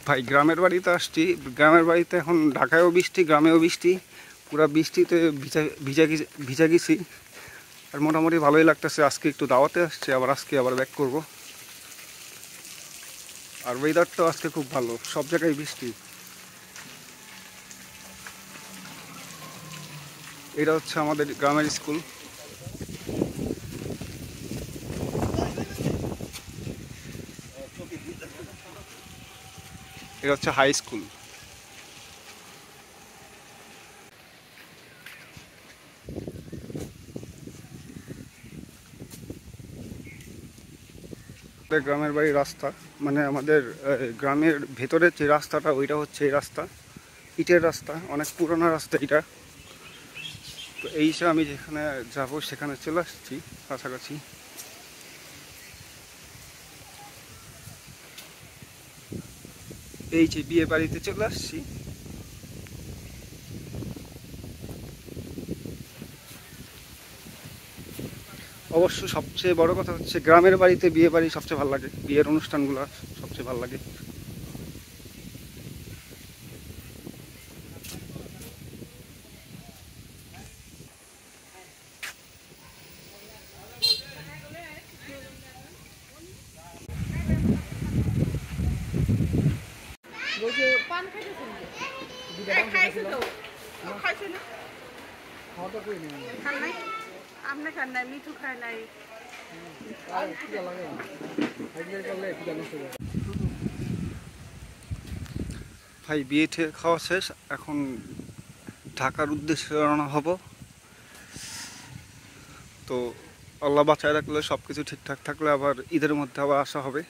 ভাই গ্রামের বাড়িতে আসছি। গ্রামের বাড়িতে এখন ঢাকায়ও বৃষ্টি, গ্রামেও বৃষ্টি, পুরা বৃষ্টিতে ভিজা ভিজা ভিজা গেছি। আর মোটামুটি ভালোই লাগতেছে। আজকে একটু দাওয়াতে আসছে, আজকে আবার ব্যাক করব। আর ওয়েদারটাও আজকে খুব ভালো, সব জায়গায় বৃষ্টি। এটা হচ্ছে আমাদের গ্রামের স্কুল। এটা হচ্ছে হাই স্কুল। গ্রামের বাড়ির রাস্তা, মানে আমাদের গ্রামের ভেতরের যে রাস্তাটা, ওইটা হচ্ছে এই রাস্তা, ইটের রাস্তা, অনেক পুরোনো রাস্তা এটা। তো এই হিসাবে আমি যেখানে যাব সেখানে চলে আসছি কাছাকাছি। এই যে বিয়ে বাড়িতে চলে আসছি। অবশ্য সবচেয়ে বড় কথা হচ্ছে গ্রামের বাড়িতে বিয়ে বাড়ি সবচেয়ে ভালো লাগে, বিয়ের অনুষ্ঠানগুলো সবচেয়ে ভালো লাগে। ভাই বিয়ে ঠিক খাওয়া শেষ, এখন ঢাকার উদ্দেশ্যে রওনা হব। তো আল্লাহ বাঁচায় রাখলে, সব কিছু ঠিকঠাক থাকলে আবার ঈদের মধ্যে আবার আসা হবে।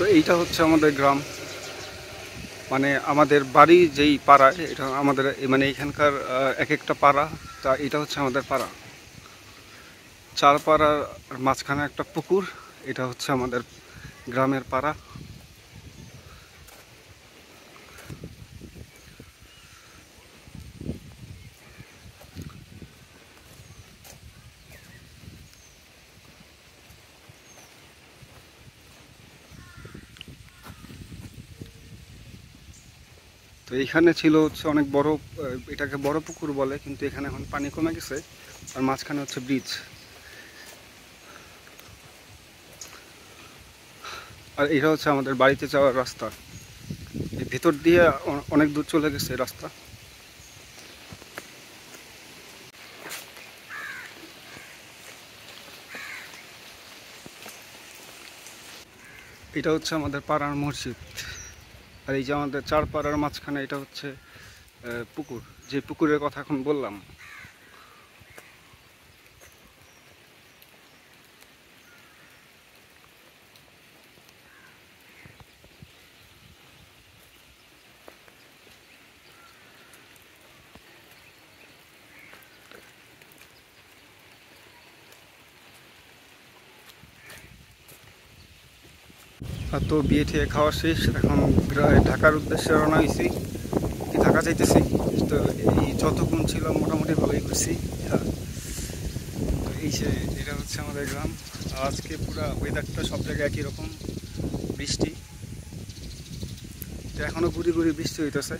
তো এইটা হচ্ছে আমাদের গ্রাম, মানে আমাদের বাড়ি যেই পাড়া, এটা আমাদের মানে এখানকার এক একটা পাড়া। তা এটা হচ্ছে আমাদের পাড়া, চার পাড়ার মাঝখানে একটা পুকুর। এটা হচ্ছে আমাদের গ্রামের পাড়া। তো এইখানে ছিল হচ্ছে অনেক বড়, এটাকে বড় পুকুর বলে, কিন্তু এখানে এখন পানি কমে গেছে। আর মাঝখানে হচ্ছে ব্রিজ। আর এটা হচ্ছে আমাদের বাড়িতে যাওয়ার রাস্তা। এই ভেতর দিয়ে অনেক দূর চলে গেছে রাস্তা। এটা হচ্ছে আমাদের পাড়ার মসজিদ। আর এই যে আমাদের চার পাড়ার মাঝখানে এটা হচ্ছে পুকুর, যে পুকুরের কথা এখন বললাম। আর তো বিয়ে টিয়ে খাওয়া শেষ, এখন ঢাকার উদ্দেশ্যে রওনা হয়েছি, ঢাকা যাইতেছি। তো এই যতক্ষণ ছিলাম মোটামুটি ভালোই করছি। তো এই যে এটা হচ্ছে আমাদের গ্রাম। আজকে পুরো ওয়েদারটা সব জায়গায় একই রকম, বৃষ্টি। তো এখনও গুড়ি গুড়ি বৃষ্টি হইতেছে।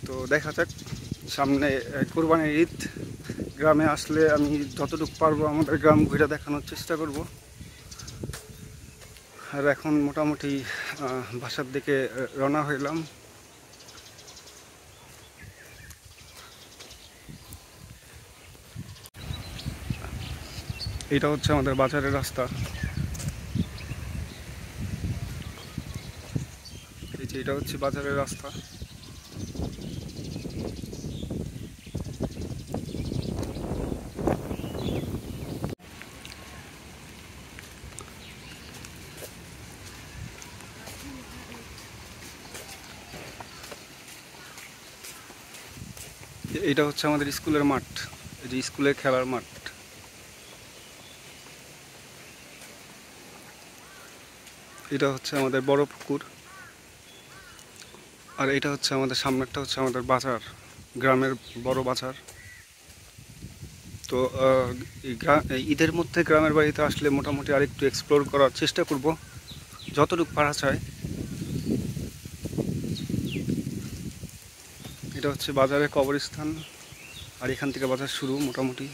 তো দেখা যাক, সামনে কোরবানির ঈদ, গ্রামে আসলে আমি যতটুকু পারবো আমাদের গ্রাম ঘুরে দেখানোর চেষ্টা করব। আর এখন মোটামুটি বাসার দিকে রওনা হইলাম। এটা হচ্ছে আমাদের বাজারের রাস্তা। এই যে এটা হচ্ছে বাজারের রাস্তা। এটা হচ্ছে আমাদের স্কুলের মাঠ, এই যে স্কুলের খেলার মাঠ। এটা হচ্ছে আমাদের বড় পুকুর। আর এটা হচ্ছে আমাদের সামনেরটা হচ্ছে আমাদের বাজার, গ্রামের বড় বাজার। তো ঈদের মধ্যে গ্রামের বাড়িতে আসলে মোটামুটি আরেকটু এক্সপ্লোর করার চেষ্টা করব যতটুকু পারা যায়। এটা হচ্ছে বাজারের কবরস্থান, আর এখান থেকে বাজার শুরু মোটামুটি।